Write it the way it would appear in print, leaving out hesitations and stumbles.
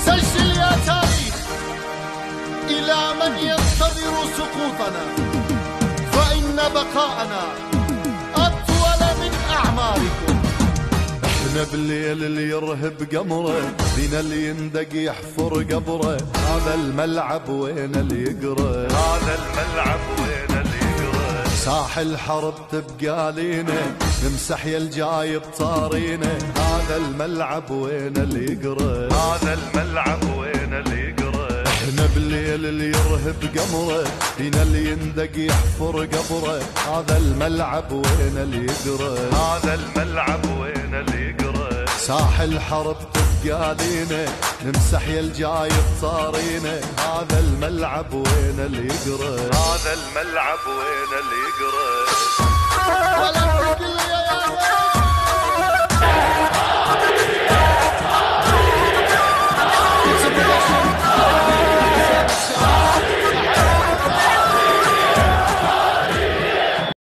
سجل يا تاريخ إلى من ينتظر سقوطنا، فإن بقاءنا أطول من أعماركم. احنا بالليل اللي يرهب قمره، بينا اللي يندق يحفر قبره، هذا الملعب وين اللي يقرا، هذا الملعب وين اللي يقرا. ساح الحرب تبقى لينا، نمسح يا الجاي بطارينا، هذا الملعب وين اللي يقرا، هذا الملعب وين اللي يقرا. احنا بالليل اللي يرهب قمره، بينا اللي يندق يحفر قبره، هذا الملعب وين اللي يقرا، هذا الملعب وين اللي يقرا. ساح الحرب تبقى لينا، نمسح يا الجاي بطارينا، هذا الملعب وين اللي يقرا، هذا الملعب وين اللي يقرا. ولا تقل يا